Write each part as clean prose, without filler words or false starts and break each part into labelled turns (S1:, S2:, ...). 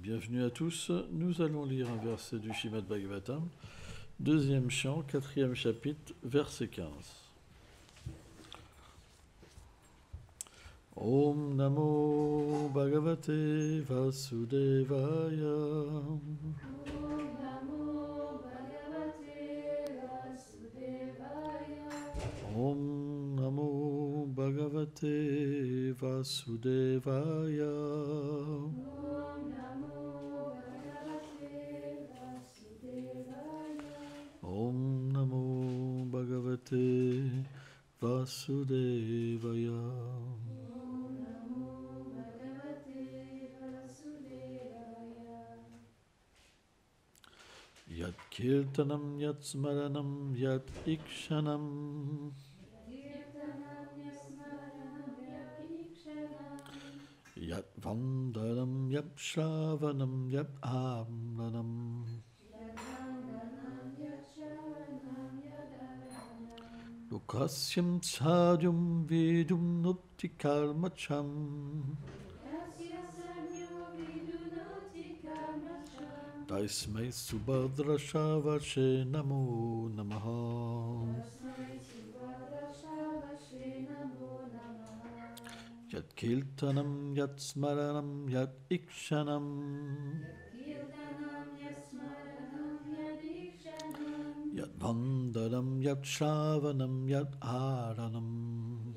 S1: Bienvenue à tous. Nous allons lire un verset du Srimad Bhagavatam, deuxième chant, quatrième chapitre, verset 15. Om Namo Bhagavate Vasudevaya. Om Namo Bhagavate Vasudevaya. Om Namo Bhagavate Vasudevaya. Yat Kirtanam Yat Smaranam Yat Ikshanam Yat Vandanam Yat Shravanam Yat Amranam Lokasyam Sadhyam Vedum Nupti Karmacham Taismai Subhadra Shavashe Namo Namaha Yat Kirtanam Yat Smaranam Yat Ikshanam Yat Vandanam Yat Shravanam Yat Aranam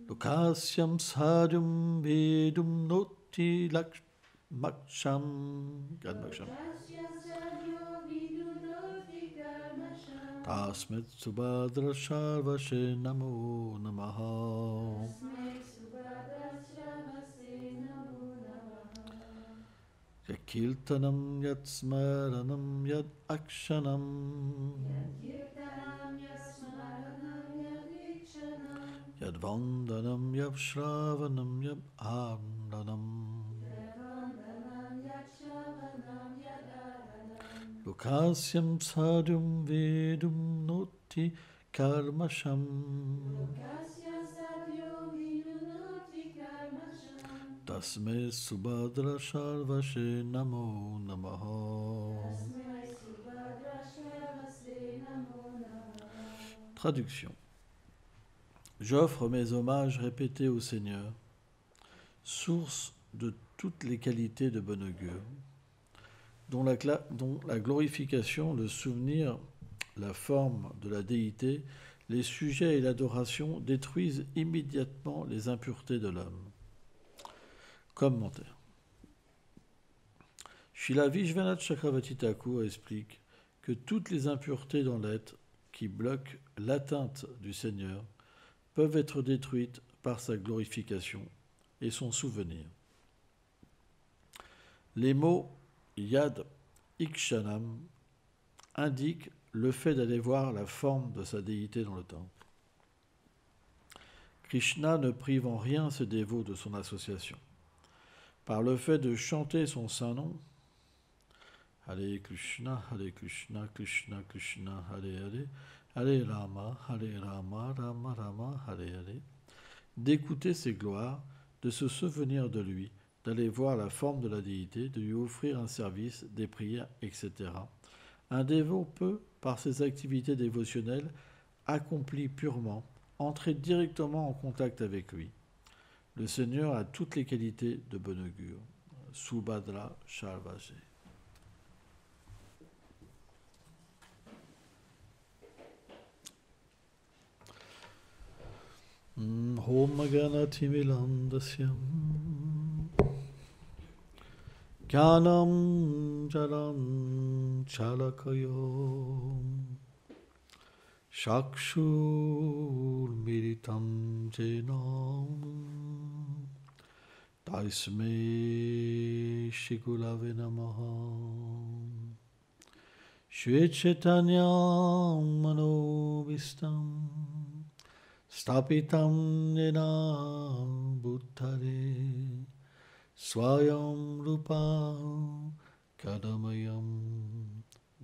S1: Lokasyam Sadhyam Vedum Noti Laksham Gadmaksham Tasmet Subhadra Sharvashe Namo Namaha Yat Kirtanam Yat Smaranam Yat Akshanam Yad Vandanam Yad Shravanam Yad Amranam Lokasyam Sadhyam Vedum Noti Karmasham Tasme Subhadra Sharvashe Namo Namaha. Traduction. J'offre mes hommages répétés au Seigneur, source de toutes les qualités de bon augure, dont la glorification, le souvenir, la forme de la déité, les sujets et l'adoration détruisent immédiatement les impuretés de l'homme. Commentaire. Srila Vishwanath Chakravarti Thakur explique que toutes les impuretés dans l'être qui bloquent l'atteinte du Seigneur peuvent être détruites par sa glorification et son souvenir. Les mots Yad Ikshanam indiquent le fait d'aller voir la forme de sa déité dans le temple. Krishna ne prive en rien ses dévots de son association. Par le fait de chanter son saint nom, Hare Krishna, Krishna Krishna, Hare Hare, Hare Rama, Rama Rama, Hare Hare, d'écouter ses gloires, de se souvenir de lui, d'aller voir la forme de la déité, de lui offrir un service, des prières, etc. Un dévot peut, par ses activités dévotionnelles, accomplies purement, entrer directement en contact avec lui. Le Seigneur a toutes les qualités de bon augure. Subhadra Sharvashe. Om Ganatimilandasyam Gyanam Jalam Chalakayo Shakshur Miritam Jenam Taisme Shigulave Namaha Shri Chaitanyam Manovistam Stapitam Nena Bhuttare Swayam Rupa Kadamayam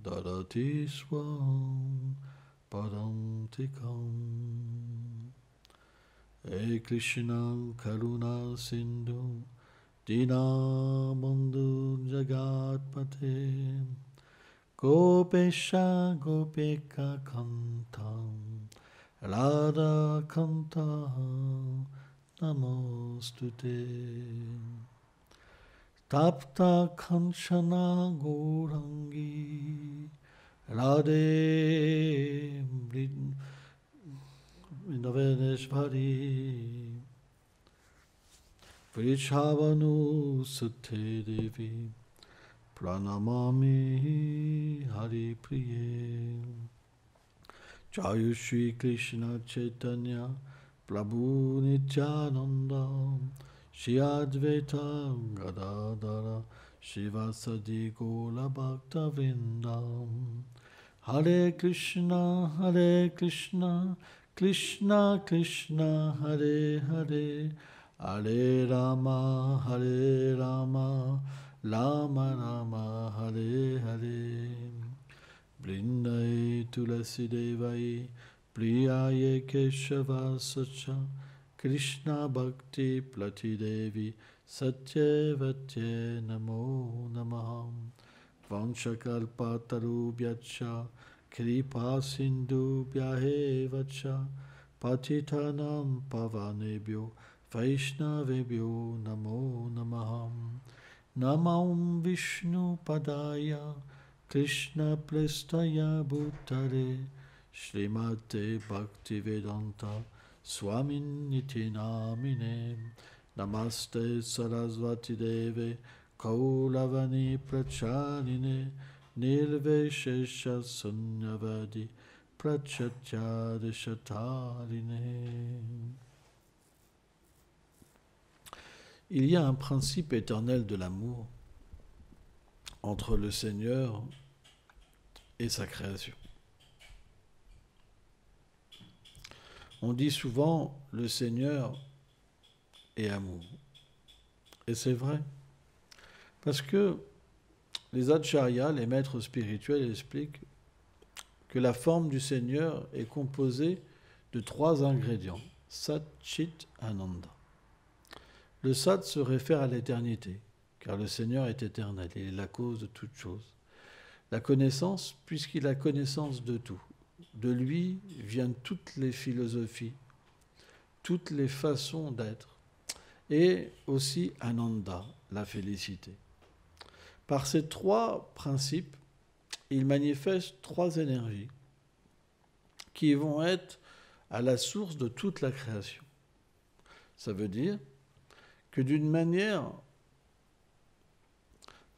S1: Dadati Swam Padantikam. Hare Krishna Karuna Sindhu Dinabandhu Jagatpate Gopesha Gopeka Kantam Radha Kanta Namostute Tapta Kanchana Gourangi Radhe Vrindavaneshvari Vrishabhanu Sute Devi Pranamami Hari Priye Jaya Shri Krishna Chaitanya Prabhu Nityananda Shri Advaita Gadadara Shivasadi Gola Bhakta Vrindam Hare Krishna Krishna Krishna Hare Hare Hare Rama Rama Rama Hare Hare Vrindai Tulasi Devai Priyaye Keshava Sacha Krishna Bhakti Plati Devi Satyavate Namo Namaha Vanchakalpa Tarubhyacha Kripa Sindhu Bhyahevacha Patitanam Pavanebhyo Vaishnavebhyo Namo Namaha Namam Vishnu Padaya Krishna Prestaya Bhutare Srimate Bhaktivedanta Swamin Niti Namine Namaste Sarasvati Deve Kaulavani Pracharine Nirveshesha Sunyavadi Prachatyadeshatarine. Il y a un principe éternel de l'amour entre le Seigneur et sa création. On dit souvent le Seigneur est amour. Et c'est vrai. Parce que les acharyas, les maîtres spirituels, expliquent que la forme du Seigneur est composée de 3 ingrédients. Sat, Chit, Ananda. Le Sat se réfère à l'éternité, car le Seigneur est éternel, il est la cause de toute chose. La connaissance, puisqu'il a connaissance de tout. De lui viennent toutes les philosophies, toutes les façons d'être, et aussi Ananda, la félicité. Par ces 3 principes, il manifeste 3 énergies qui vont être à la source de toute la création. Ça veut dire que de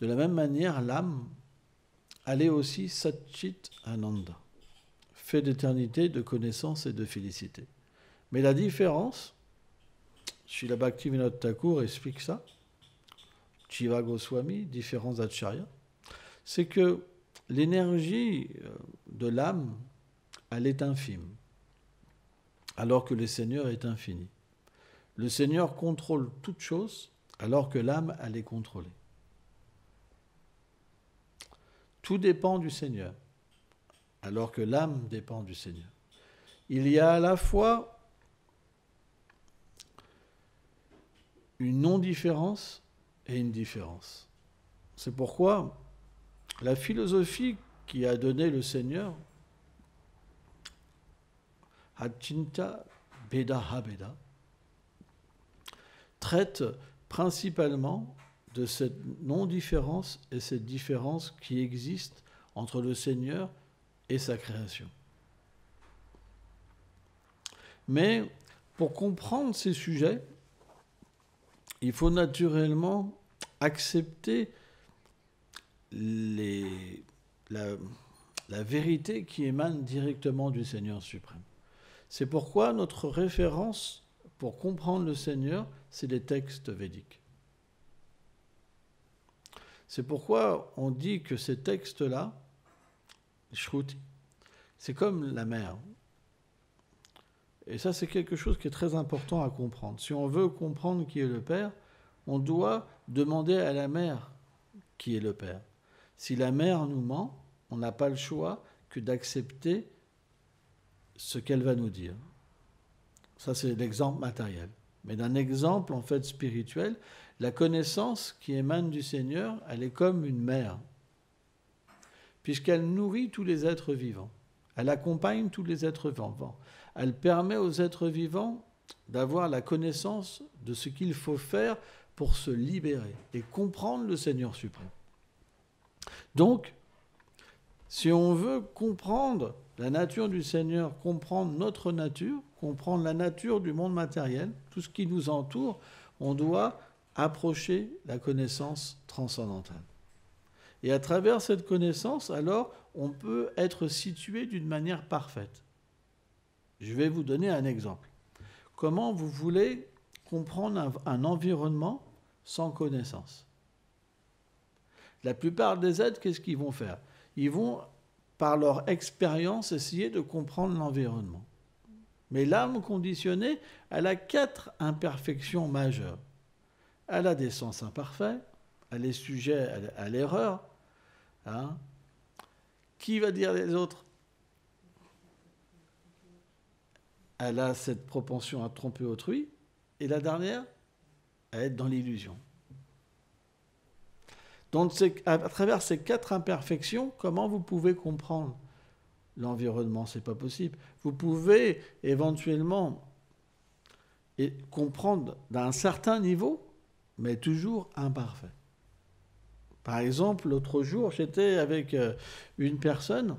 S1: la même manière, l'âme, elle est aussi Satchit Ananda, fait d'éternité, de connaissance et de félicité. Mais la différence, Srila Bhaktivinoda Thakur explique ça, Jiva Goswami, différents acharyas, c'est que l'énergie de l'âme, elle est infime, alors que le Seigneur est infini. Le Seigneur contrôle toute chose, alors que l'âme, elle est contrôlée. Tout dépend du Seigneur, alors que l'âme dépend du Seigneur. Il y a à la fois une non-différence et une différence. C'est pourquoi la philosophie qui a donné le Seigneur, Achinta Beda Habeda, traite principalement de cette non-différence et cette différence qui existe entre le Seigneur et sa création. Mais pour comprendre ces sujets, il faut naturellement accepter la vérité qui émane directement du Seigneur suprême. C'est pourquoi notre référence pour comprendre le Seigneur, c'est les textes védiques. C'est pourquoi on dit que ces textes-là, Shruti, c'est comme la mer. Et ça, c'est quelque chose qui est très important à comprendre. Si on veut comprendre qui est le Père, on doit demander à la mer qui est le Père. Si la mer nous ment, on n'a pas le choix que d'accepter ce qu'elle va nous dire. Ça, c'est l'exemple matériel. Mais d'un exemple, en fait, spirituel, la connaissance qui émane du Seigneur, elle est comme une mère, puisqu'elle nourrit tous les êtres vivants. Elle accompagne tous les êtres vivants. Elle permet aux êtres vivants d'avoir la connaissance de ce qu'il faut faire pour se libérer et comprendre le Seigneur suprême. Donc, si on veut comprendre la nature du Seigneur, comprendre notre nature, comprendre la nature du monde matériel, tout ce qui nous entoure, on doit approcher la connaissance transcendantale. Et à travers cette connaissance, alors, on peut être situé d'une manière parfaite. Je vais vous donner un exemple. Comment vous voulez comprendre un environnement sans connaissance? La plupart des êtres, qu'est-ce qu'ils vont faire? Ils vont, par leur expérience, essayer de comprendre l'environnement. Mais l'âme conditionnée, elle a 4 imperfections majeures. Elle a des sens imparfaits, elle est sujet à l'erreur. Hein? Qui va dire les autres? Elle a cette propension à tromper autrui. Et la dernière, à être dans l'illusion. Donc, à travers ces 4 imperfections, comment vous pouvez comprendre l'environnement? Ce n'est pas possible. Vous pouvez éventuellement comprendre d'un certain niveau, mais toujours imparfait. Par exemple, l'autre jour, j'étais avec une personne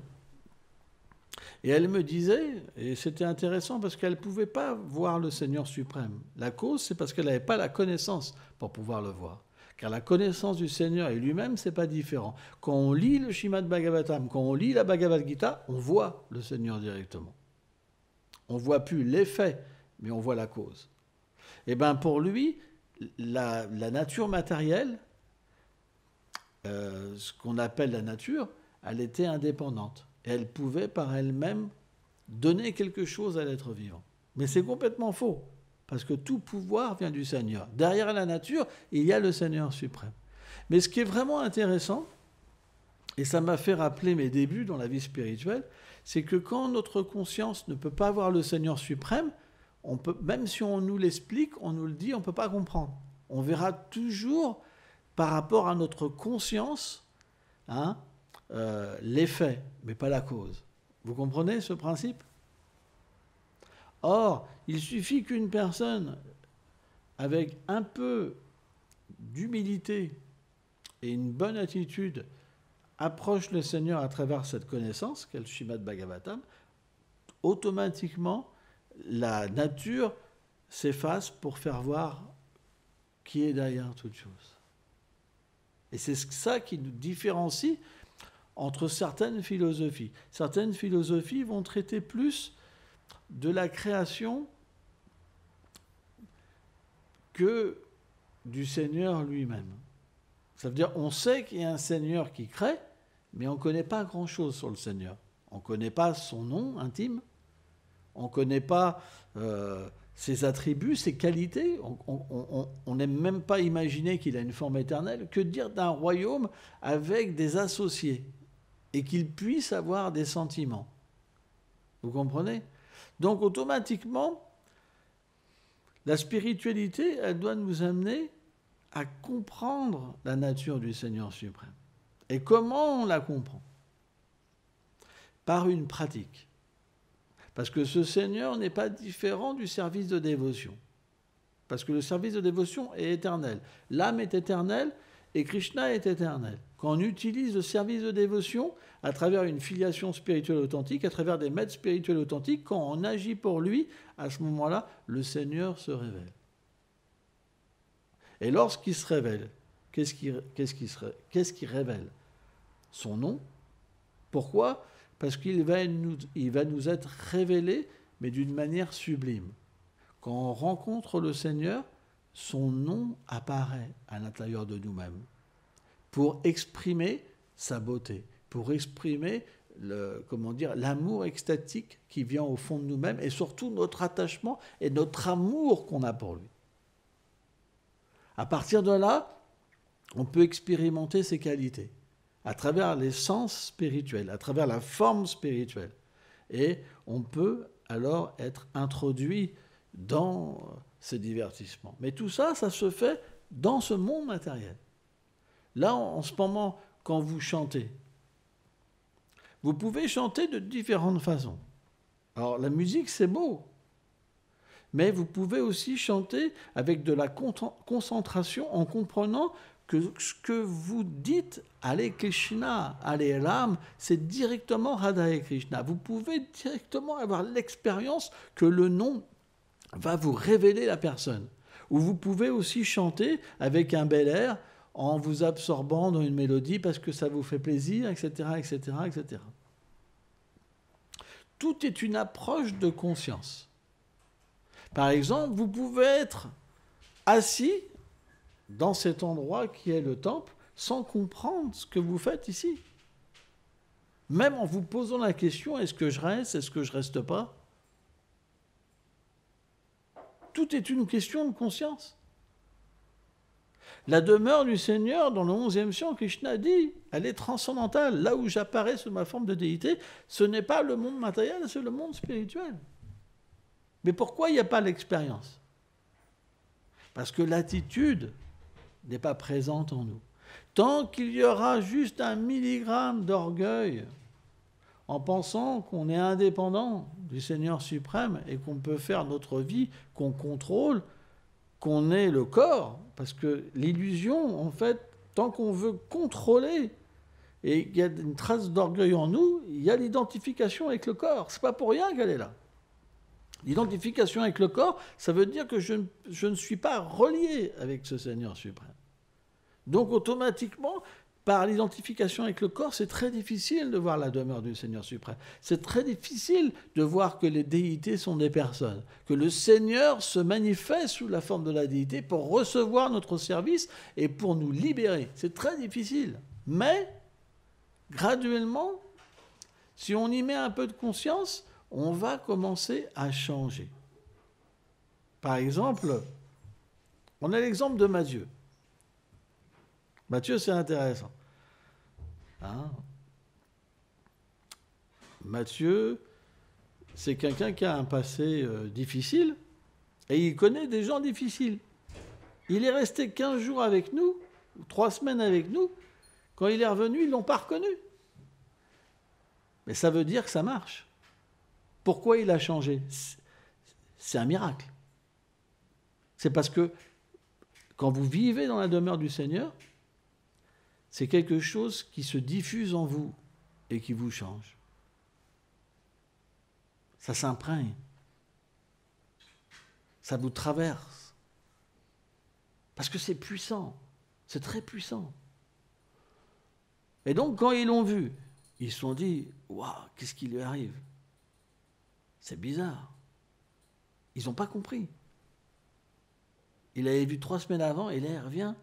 S1: et elle me disait, et c'était intéressant parce qu'elle ne pouvait pas voir le Seigneur suprême. La cause, c'est parce qu'elle n'avait pas la connaissance pour pouvoir le voir. Car la connaissance du Seigneur et lui-même, ce n'est pas différent. Quand on lit le Srimad Bhagavatam, quand on lit la Bhagavad Gita, on voit le Seigneur directement. On ne voit plus l'effet, mais on voit la cause. Et bien pour lui, la nature matérielle, ce qu'on appelle la nature, elle était indépendante. Et elle pouvait par elle-même donner quelque chose à l'être vivant. Mais c'est complètement faux, parce que tout pouvoir vient du Seigneur. Derrière la nature, il y a le Seigneur suprême. Mais ce qui est vraiment intéressant, et ça m'a fait rappeler mes débuts dans la vie spirituelle, c'est que quand notre conscience ne peut pas voir le Seigneur suprême, on peut, même si on nous l'explique, on nous le dit, on ne peut pas comprendre. On verra toujours, par rapport à notre conscience, l'effet, mais pas la cause. Vous comprenez ce principe? Or, il suffit qu'une personne, avec un peu d'humilité et une bonne attitude, approche le Seigneur à travers cette connaissance, qu'est le Srimad Bhagavatam, automatiquement, la nature s'efface pour faire voir qui est derrière toute chose. Et c'est ça qui nous différencie entre certaines philosophies. Certaines philosophies vont traiter plus de la création que du Seigneur lui-même. Ça veut dire on sait qu'il y a un Seigneur qui crée, mais on ne connaît pas grand-chose sur le Seigneur. On ne connaît pas son nom intime, on ne connaît pas ses attributs, ses qualités, on n'aime même pas imaginer qu'il a une forme éternelle. Que dire d'un royaume avec des associés et qu'il puisse avoir des sentiments? Vous comprenez? Donc automatiquement, la spiritualité, elle doit nous amener à comprendre la nature du Seigneur suprême. Et comment on la comprend? Par une pratique. Parce que ce Seigneur n'est pas différent du service de dévotion. Parce que le service de dévotion est éternel. L'âme est éternelle et Krishna est éternel. Quand on utilise le service de dévotion à travers une filiation spirituelle authentique, à travers des maîtres spirituels authentiques, quand on agit pour lui, à ce moment-là, le Seigneur se révèle. Et lorsqu'il se révèle, qu'est-ce qu'il révèle? Son nom. Pourquoi? Parce qu'il va nous être révélé, mais d'une manière sublime. Quand on rencontre le Seigneur, son nom apparaît à l'intérieur de nous-mêmes pour exprimer sa beauté, pour exprimer l'amour extatique qui vient au fond de nous-mêmes et surtout notre attachement et notre amour qu'on a pour lui. À partir de là, on peut expérimenter ses qualités à travers les sens spirituels, à travers la forme spirituelle. Et on peut alors être introduit dans ces divertissements. Mais tout ça, ça se fait dans ce monde matériel. Là, en ce moment, quand vous chantez, vous pouvez chanter de différentes façons. Alors, la musique, c'est beau. Mais vous pouvez aussi chanter avec de la concentration en comprenant que ce que vous dites, Hare Krishna, Hare Ram, c'est directement Radha Krishna. Vous pouvez directement avoir l'expérience que le nom va vous révéler la personne. Ou vous pouvez aussi chanter avec un bel air en vous absorbant dans une mélodie parce que ça vous fait plaisir, etc., etc., etc. Tout est une approche de conscience. Par exemple, vous pouvez être assis dans cet endroit qui est le temple sans comprendre ce que vous faites ici. Même en vous posant la question, est-ce que je reste, est-ce que je ne reste pas? Tout est une question de conscience. La demeure du Seigneur, dans le 11e siècle, Krishna dit, elle est transcendantale. Là où j'apparais sous ma forme de déité, ce n'est pas le monde matériel, c'est le monde spirituel. Mais pourquoi il n'y a pas l'expérience? Parce que l'attitude n'est pas présente en nous. Tant qu'il y aura juste 1 milligramme d'orgueil en pensant qu'on est indépendant du Seigneur suprême et qu'on peut faire notre vie, qu'on contrôle, qu'on est le corps, parce que l'illusion, en fait, tant qu'on veut contrôler et qu'il y a une trace d'orgueil en nous, il y a l'identification avec le corps. C'est pas pour rien qu'elle est là. L'identification avec le corps, ça veut dire que je ne suis pas relié avec ce Seigneur suprême. Donc automatiquement, par l'identification avec le corps, c'est très difficile de voir la demeure du Seigneur suprême. C'est très difficile de voir que les déités sont des personnes, que le Seigneur se manifeste sous la forme de la déité pour recevoir notre service et pour nous libérer. C'est très difficile. Mais, graduellement, si on y met un peu de conscience, on va commencer à changer. Par exemple, on a l'exemple de Matthieu. Matthieu, c'est intéressant. Hein? Matthieu, c'est quelqu'un qui a un passé difficile et il connaît des gens difficiles. Il est resté 15 jours avec nous, 3 semaines avec nous. Quand il est revenu, ils ne l'ont pas reconnu. Mais ça veut dire que ça marche. Pourquoi il a changé? C'est un miracle. C'est parce que quand vous vivez dans la demeure du Seigneur, c'est quelque chose qui se diffuse en vous et qui vous change. Ça s'imprègne. Ça vous traverse. Parce que c'est puissant. C'est très puissant. Et donc, quand ils l'ont vu, ils se sont dit, waouh, qu'est-ce qui lui arrive? C'est bizarre. Ils n'ont pas compris. Il avait vu 3 semaines avant et là, il revient.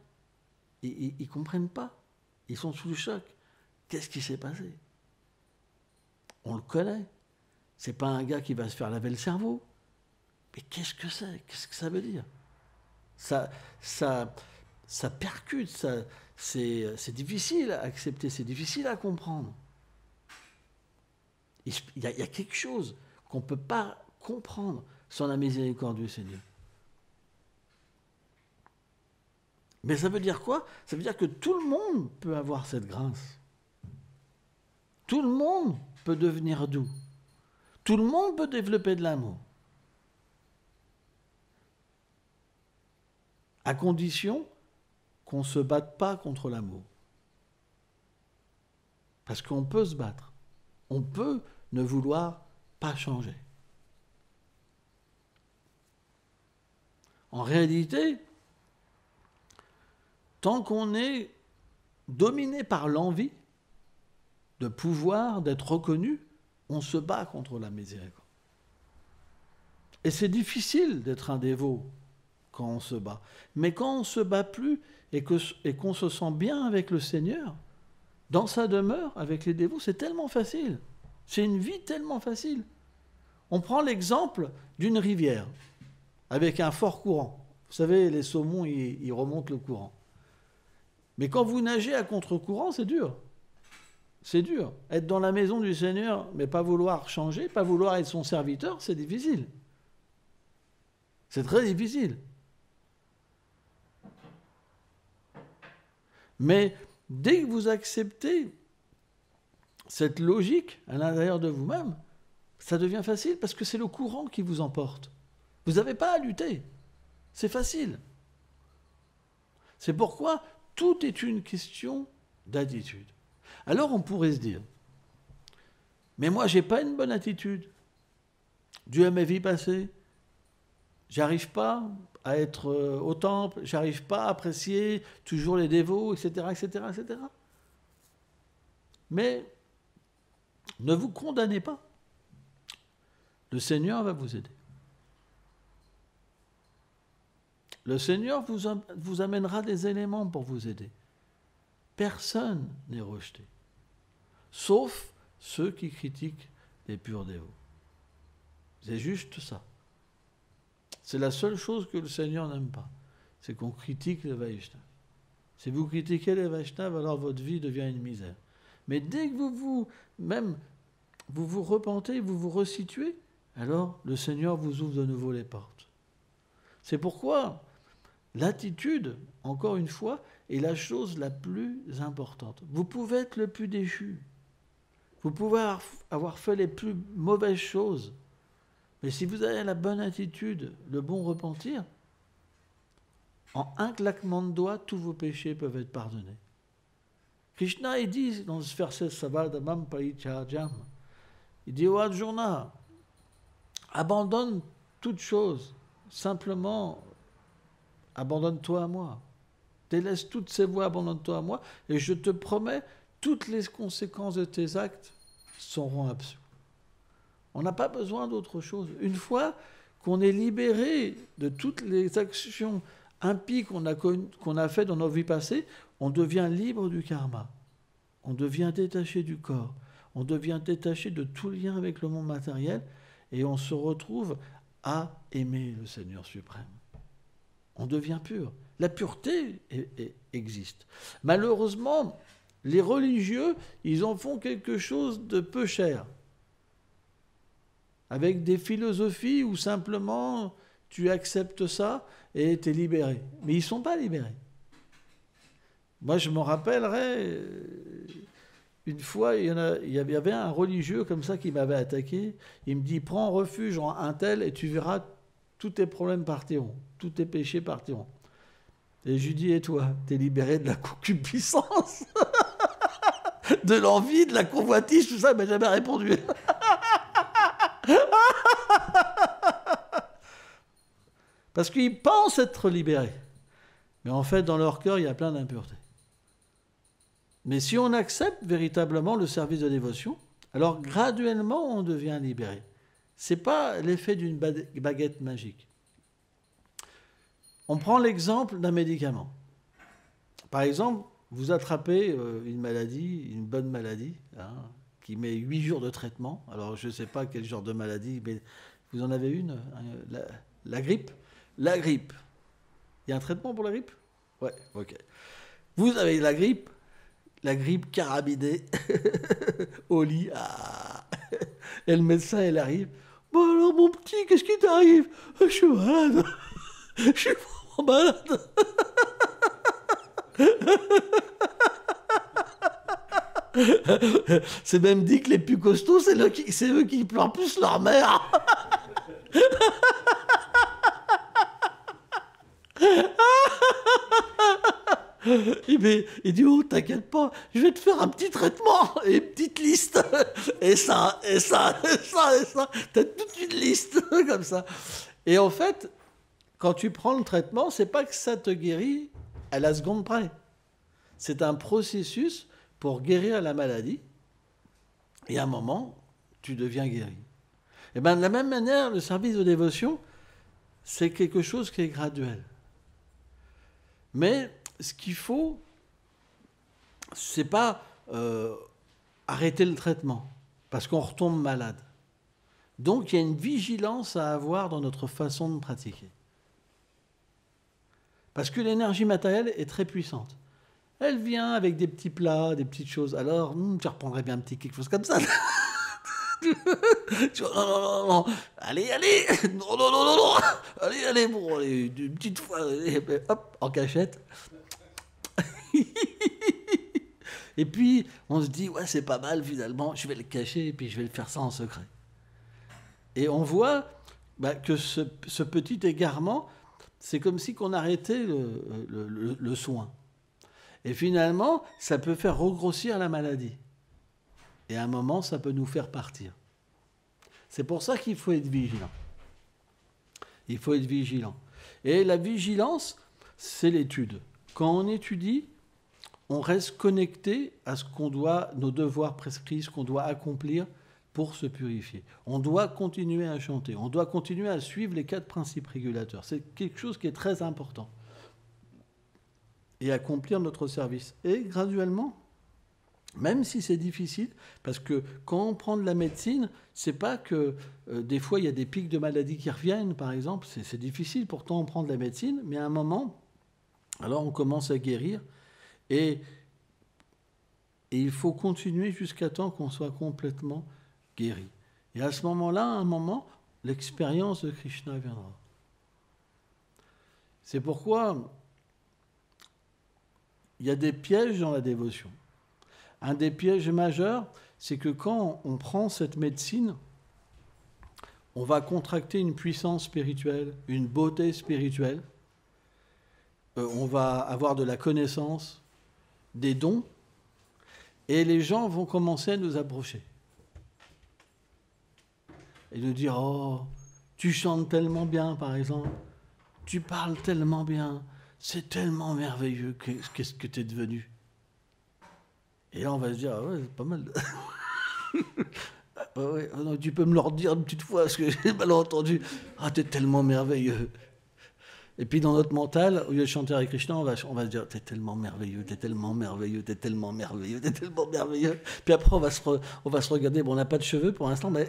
S1: Ils ne comprennent pas. Ils sont sous le choc. Qu'est-ce qui s'est passé? On le connaît. Ce n'est pas un gars qui va se faire laver le cerveau. Mais qu'est-ce que c'est? Qu'est-ce que ça veut dire? Ça percute. C'est difficile à accepter. C'est difficile à comprendre. Il y a quelque chose qu'on ne peut pas comprendre sans la miséricorde du Seigneur. Mais ça veut dire quoi? Ça veut dire que tout le monde peut avoir cette grâce. Tout le monde peut devenir doux. Tout le monde peut développer de l'amour. À condition qu'on ne se batte pas contre l'amour. Parce qu'on peut se battre. On peut ne vouloir pas changer. En réalité, tant qu'on est dominé par l'envie de pouvoir, d'être reconnu, on se bat contre la miséricorde. Et c'est difficile d'être un dévot quand on se bat. Mais quand on ne se bat plus et qu'on se sent bien avec le Seigneur, dans sa demeure, avec les dévots, c'est tellement facile. C'est une vie tellement facile. On prend l'exemple d'une rivière avec un fort courant. Vous savez, les saumons, ils remontent le courant. Mais quand vous nagez à contre-courant, c'est dur. C'est dur. Être dans la maison du Seigneur, mais pas vouloir changer, pas vouloir être son serviteur, c'est difficile. C'est très difficile. Mais dès que vous acceptez cette logique à l'intérieur de vous-même, ça devient facile parce que c'est le courant qui vous emporte. Vous n'avez pas à lutter. C'est facile. C'est pourquoi tout est une question d'attitude. Alors on pourrait se dire, mais moi j'ai pas une bonne attitude. Dû à mes vies passées, j'arrive pas à être au temple, j'arrive pas à apprécier toujours les dévots, etc., etc., etc. Mais ne vous condamnez pas. Le Seigneur va vous aider. Le Seigneur vous amènera des éléments pour vous aider. Personne n'est rejeté, sauf ceux qui critiquent les purs dévots. C'est juste ça. C'est la seule chose que le Seigneur n'aime pas, c'est qu'on critique les Vaishnavas. Si vous critiquez les Vaishnavas, alors votre vie devient une misère. Mais dès que vous vous repentez, vous vous resituez, alors le Seigneur vous ouvre de nouveau les portes. C'est pourquoi l'attitude, encore une fois, est la chose la plus importante. Vous pouvez être le plus déchu. Vous pouvez avoir fait les plus mauvaises choses. Mais si vous avez la bonne attitude, le bon repentir, en un claquement de doigts, tous vos péchés peuvent être pardonnés. Krishna, il dit dans ce verset Savadamam Parityajam, il dit au Arjuna, abandonne toute chose, simplement abandonne-toi à moi. Délaisse toutes ces voies, abandonne-toi à moi, et je te promets, toutes les conséquences de tes actes seront absures. On n'a pas besoin d'autre chose. Une fois qu'on est libéré de toutes les actions impies qu'on a faites dans nos vies passées, on devient libre du karma. On devient détaché du corps. On devient détaché de tout lien avec le monde matériel et on se retrouve à aimer le Seigneur suprême. On devient pur. La pureté existe. Malheureusement, les religieux, ils en font quelque chose de peu cher. Avec des philosophies où simplement tu acceptes ça et tu es libéré. Mais ils ne sont pas libérés. Moi, je me rappellerai, une fois, il y avait un religieux comme ça qui m'avait attaqué. Il me dit, prends refuge en un tel et tu verras, tous tes problèmes partiront, tous tes péchés partiront. Et je lui dis, et toi, tu es libéré de la concupiscence, de l'envie, de la convoitise, tout ça, mais jamais répondu. Parce qu'ils pensent être libérés. Mais en fait, dans leur cœur, il y a plein d'impuretés. Mais si on accepte véritablement le service de dévotion, alors graduellement, on devient libéré. Ce n'est pas l'effet d'une baguette magique. On prend l'exemple d'un médicament. Par exemple, vous attrapez une maladie, une bonne maladie, qui met 8 jours de traitement. Alors, je ne sais pas quel genre de maladie, mais vous en avez une, la grippe. La grippe. Il y a un traitement pour la grippe ? Ouais, ok. Vous avez la grippe carabinée, au lit. Et le médecin, il arrive. Bon alors, mon petit, qu'est-ce qui t'arrive ? Je suis malade. Je suis vraiment malade. C'est même dit que les plus costauds, c'est eux qui pleurent plus leur mère. Il dit, oh, t'inquiète pas, je vais te faire un petit traitement et une petite liste. Et ça, et ça, et ça, et ça. T'as toute une liste comme ça. Et en fait, quand tu prends le traitement, c'est pas que ça te guérit à la seconde près. C'est un processus pour guérir la maladie. Et à un moment, tu deviens guéri. Et bien, de la même manière, le service de dévotion, c'est quelque chose qui est graduel. Mais ce qu'il faut, c'est pas arrêter le traitement, parce qu'on retombe malade. Donc, il y a une vigilance à avoir dans notre façon de pratiquer. Parce que l'énergie matérielle est très puissante. Elle vient avec des petits plats, des petites choses. Alors, tu reprendrais bien un petit quelque chose comme ça. Non, non, non, non, allez, allez, non, non, non, non, non, allez, allez, bon, allez, une petite fois, allez, hop, en cachette. Et puis, on se dit, ouais, c'est pas mal, finalement, je vais le cacher, et puis je vais le faire ça en secret. Et on voit que ce petit égarement, c'est comme si on arrêtait le soin. Et finalement, ça peut faire regrossir la maladie. Et à un moment, ça peut nous faire partir. C'est pour ça qu'il faut être vigilant. Il faut être vigilant. Et la vigilance, c'est l'étude. Quand on étudie, on reste connecté à ce qu'on doit, nos devoirs prescrits, ce qu'on doit accomplir pour se purifier. On doit continuer à chanter. On doit continuer à suivre les 4 principes régulateurs. C'est quelque chose qui est très important. Et accomplir notre service. Et graduellement, même si c'est difficile, parce que quand on prend de la médecine, c'est pas que des fois il y a des pics de maladies qui reviennent, par exemple, c'est difficile, pourtant on prend de la médecine, mais à un moment, alors on commence à guérir, et il faut continuer jusqu'à temps qu'on soit complètement guéri. Et à ce moment-là, à un moment, l'expérience de Krishna viendra. C'est pourquoi il y a des pièges dans la dévotion. Un des pièges majeurs, c'est que quand on prend cette médecine, on va contracter une puissance spirituelle, une beauté spirituelle, on va avoir de la connaissance, des dons, et les gens vont commencer à nous approcher. Et nous dire, oh, tu chantes tellement bien, par exemple, tu parles tellement bien, c'est tellement merveilleux, qu'est-ce que tu es devenu. Et là, on va se dire, ah ouais, c'est pas mal. Ah ouais, non, tu peux me le redire une petite fois, parce que j'ai mal entendu. Ah, t'es tellement merveilleux. Et puis, dans notre mental, au lieu de chanter avec Krishna, on va se dire, t'es tellement merveilleux, t'es tellement merveilleux, t'es tellement merveilleux, t'es tellement merveilleux. Puis après, on va se regarder. Bon, on n'a pas de cheveux pour l'instant, mais...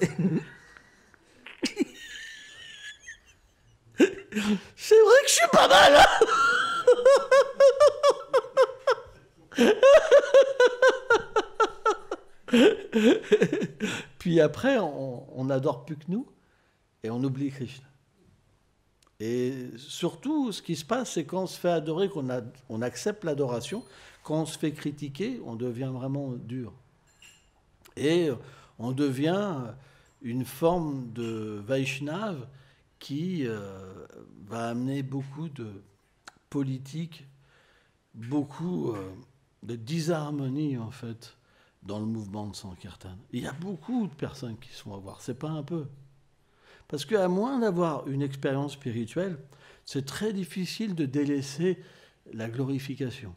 S1: c'est vrai que je suis pas mal, hein. Puis après, on n'adore plus que nous et on oublie Krishna. Et surtout, ce qui se passe, c'est quand on se fait adorer, qu'on accepte l'adoration. Quand on se fait critiquer, on devient vraiment dur. Et on devient une forme de Vaishnav qui va amener beaucoup de politique, beaucoup de disharmonie, en fait, dans le mouvement de Sankirtan. Il y a beaucoup de personnes qui sont à voir, c'est pas un peu. Parce qu'à moins d'avoir une expérience spirituelle, c'est très difficile de délaisser la glorification,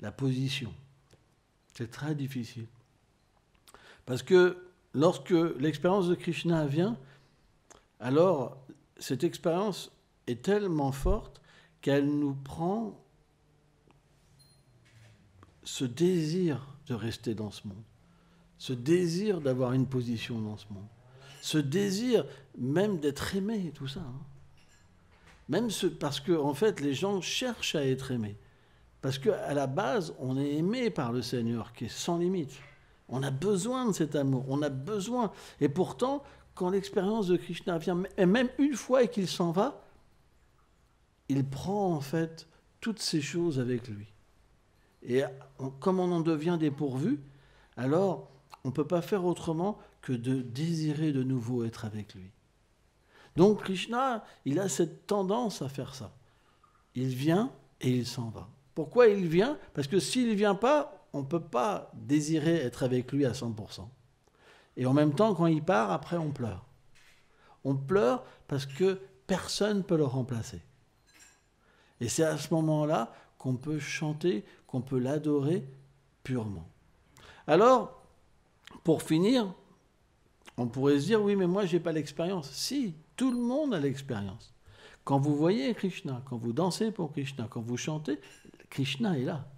S1: la position. C'est très difficile. Parce que lorsque l'expérience de Krishna vient, alors cette expérience est tellement forte qu'elle nous prend ce désir de rester dans ce monde, ce désir d'avoir une position dans ce monde, ce désir même d'être aimé, tout ça. Hein. Même parce que, en fait, les gens cherchent à être aimés. Parce qu'à la base, on est aimé par le Seigneur, qui est sans limite. On a besoin de cet amour, on a besoin. Et pourtant, quand l'expérience de Krishna vient, et même une fois et qu'il s'en va, il prend en fait toutes ces choses avec lui. Et comme on en devient dépourvu, alors on ne peut pas faire autrement que de désirer de nouveau être avec lui. Donc Krishna, il a cette tendance à faire ça. Il vient et il s'en va. Pourquoi il vient ? Parce que s'il ne vient pas, on ne peut pas désirer être avec lui à 100%. Et en même temps, quand il part, après on pleure. On pleure parce que personne ne peut le remplacer. Et c'est à ce moment-là qu'on peut chanter, qu'on peut l'adorer purement. Alors, pour finir, on pourrait se dire, oui, mais moi, je n'ai pas l'expérience. Si, tout le monde a l'expérience. Quand vous voyez Krishna, quand vous dansez pour Krishna, quand vous chantez, Krishna est là.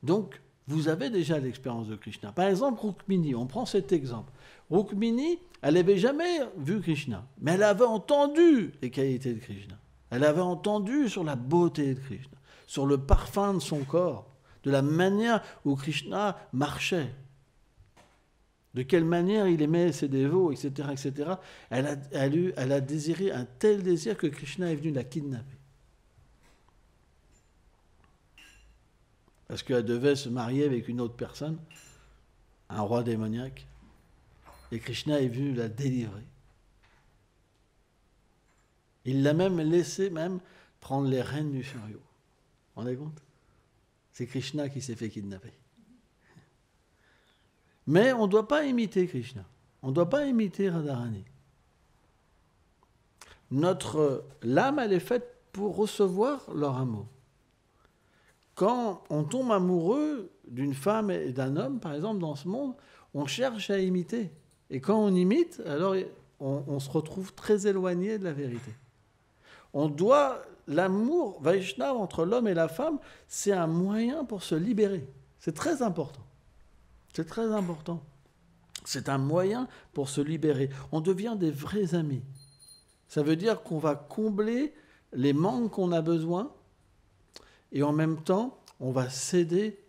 S1: Donc, vous avez déjà l'expérience de Krishna. Par exemple, Rukmini, on prend cet exemple. Rukmini, elle n'avait jamais vu Krishna, mais elle avait entendu les qualités de Krishna. Elle avait entendu sur la beauté de Krishna, sur le parfum de son corps, de la manière où Krishna marchait. de quelle manière il aimait ses dévots, etc., etc. Elle a désiré un tel désir que Krishna est venu la kidnapper. Parce qu'elle devait se marier avec une autre personne, un roi démoniaque, et Krishna est venu la délivrer. Il l'a même laissé prendre les rênes du chariot. Vous vous rendez compte? C'est Krishna qui s'est fait kidnapper. Mais on ne doit pas imiter Krishna. On ne doit pas imiter Radharani. L'âme, elle est faite pour recevoir leur amour. Quand on tombe amoureux d'une femme et d'un homme, par exemple, dans ce monde, on cherche à imiter. Et quand on imite, alors on se retrouve très éloigné de la vérité. L'amour Vaishnava entre l'homme et la femme, c'est un moyen pour se libérer. C'est très important. C'est très important. C'est un moyen pour se libérer. On devient des vrais amis. Ça veut dire qu'on va combler les manques qu'on a besoin et en même temps, on va s'aider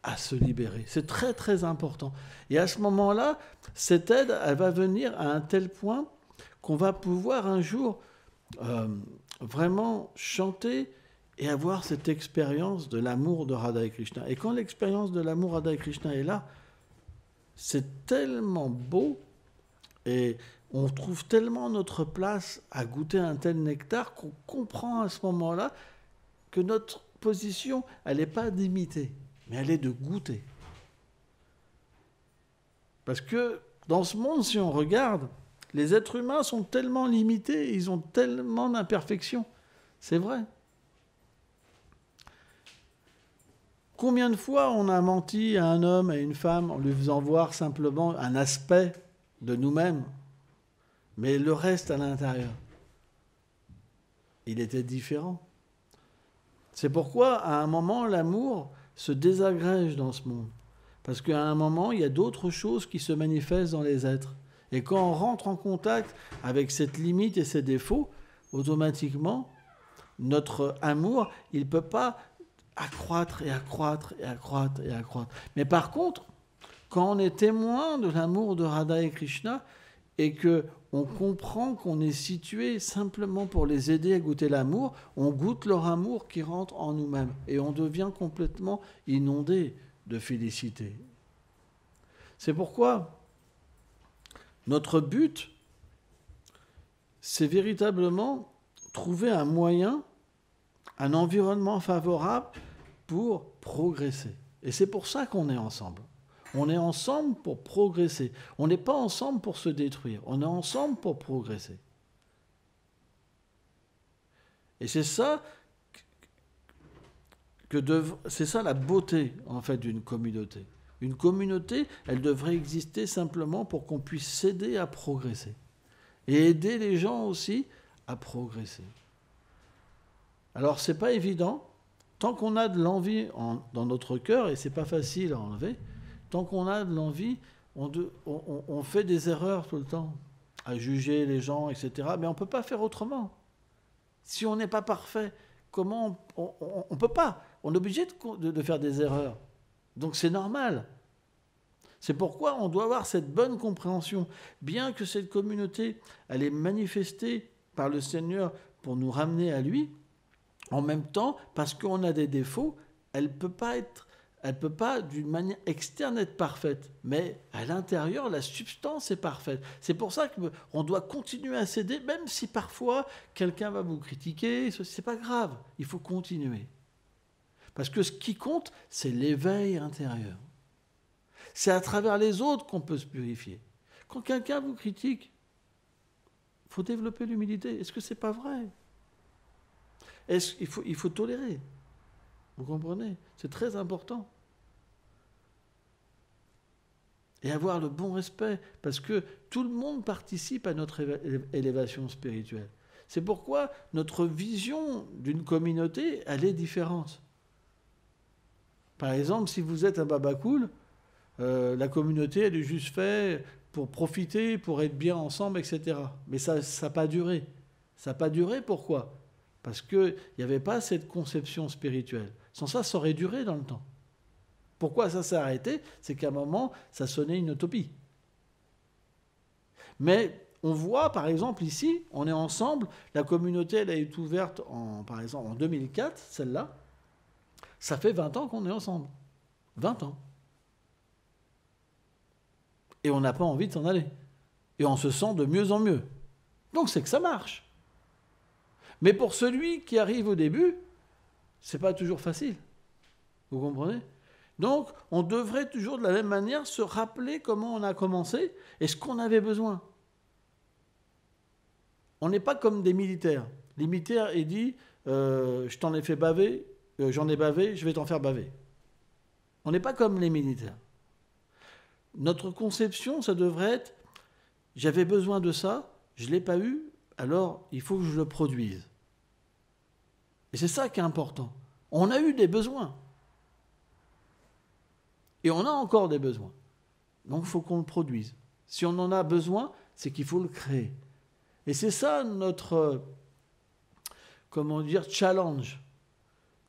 S1: à se libérer. C'est très, très important. Et à ce moment-là, cette aide, elle va venir à un tel point qu'on va pouvoir un jour vraiment chanter et avoir cette expérience de l'amour de Radha et Krishna. Et quand l'expérience de l'amour Radha et Krishna est là, c'est tellement beau et on trouve tellement notre place à goûter un tel nectar qu'on comprend à ce moment-là que notre position, elle n'est pas d'imiter, mais elle est de goûter. Parce que dans ce monde, si on regarde, les êtres humains sont tellement limités, ils ont tellement d'imperfections. C'est vrai. Combien de fois on a menti à un homme, à une femme, en lui faisant voir simplement un aspect de nous-mêmes, mais le reste à l'intérieur, il était différent. C'est pourquoi, à un moment, l'amour se désagrège dans ce monde. Parce qu'à un moment, il y a d'autres choses qui se manifestent dans les êtres. Et quand on rentre en contact avec cette limite et ces défauts, automatiquement, notre amour, il ne peut pas accroître et accroître et accroître et accroître. Mais par contre, quand on est témoin de l'amour de Radha et Krishna et qu'on comprend qu'on est situé simplement pour les aider à goûter l'amour, on goûte leur amour qui rentre en nous-mêmes et on devient complètement inondé de félicité. C'est pourquoi notre but, c'est véritablement trouver un moyen, un environnement favorable pour progresser. Et c'est pour ça qu'on est ensemble. On est ensemble pour progresser. On n'est pas ensemble pour se détruire. On est ensemble pour progresser. Et c'est ça c'est ça la beauté, en fait, d'une communauté. Une communauté, elle devrait exister simplement pour qu'on puisse s'aider à progresser. Et aider les gens aussi à progresser. Alors, c'est pas évident. Tant qu'on a de l'envie dans notre cœur, et c'est pas facile à enlever, tant qu'on a de l'envie, on fait des erreurs tout le temps, à juger les gens, etc. Mais on ne peut pas faire autrement. Si on n'est pas parfait, comment on ne peut pas. On est obligé de faire des erreurs. Donc c'est normal. C'est pourquoi on doit avoir cette bonne compréhension. Bien que cette communauté, elle est manifestée par le Seigneur pour nous ramener à lui, en même temps, parce qu'on a des défauts, elle ne peut pas d'une manière externe être parfaite, mais à l'intérieur, la substance est parfaite. C'est pour ça qu'on doit continuer à s'aider, même si parfois quelqu'un va vous critiquer, c'est pas grave, il faut continuer. Parce que ce qui compte, c'est l'éveil intérieur. C'est à travers les autres qu'on peut se purifier. Quand quelqu'un vous critique, il faut développer l'humilité. Est-ce que c'est pas vrai ? Il faut tolérer. Vous comprenez ? C'est très important. Et avoir le bon respect, parce que tout le monde participe à notre élévation spirituelle. C'est pourquoi notre vision d'une communauté, elle est différente. Par exemple, si vous êtes un baba cool, la communauté, elle est juste faite pour profiter, pour être bien ensemble, etc. Mais ça n'a pas duré. Ça n'a pas duré, pourquoi ? Parce qu'il n'y avait pas cette conception spirituelle. Sans ça, ça aurait duré dans le temps. Pourquoi ça s'est arrêté? C'est qu'à un moment, ça sonnait une utopie. Mais on voit, par exemple, ici, on est ensemble, la communauté, elle a été ouverte, par exemple, en 2004, celle-là. Ça fait 20 ans qu'on est ensemble. 20 ans. Et on n'a pas envie de s'en aller. Et on se sent de mieux en mieux. Donc c'est que ça marche. Mais pour celui qui arrive au début, c'est pas toujours facile. Vous comprenez? Donc on devrait toujours de la même manière se rappeler comment on a commencé et ce qu'on avait besoin. On n'est pas comme des militaires. Les militaires, ils disent je t'en ai fait baver, j'en ai bavé, je vais t'en faire baver. On n'est pas comme les militaires. Notre conception, ça devrait être j'avais besoin de ça, je ne l'ai pas eu, alors il faut que je le produise. Et c'est ça qui est important. On a eu des besoins. Et on a encore des besoins. Donc il faut qu'on le produise. Si on en a besoin, c'est qu'il faut le créer. Et c'est ça notre, challenge.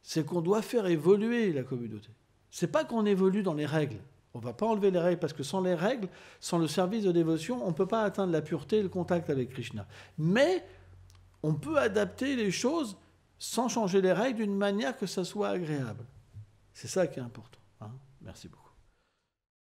S1: C'est qu'on doit faire évoluer la communauté. C'est pas qu'on évolue dans les règles. On ne va pas enlever les règles, parce que sans les règles, sans le service de dévotion, on ne peut pas atteindre la pureté et le contact avec Krishna. Mais on peut adapter les choses sans changer les règles d'une manière que ça soit agréable. C'est ça qui est important. Merci beaucoup.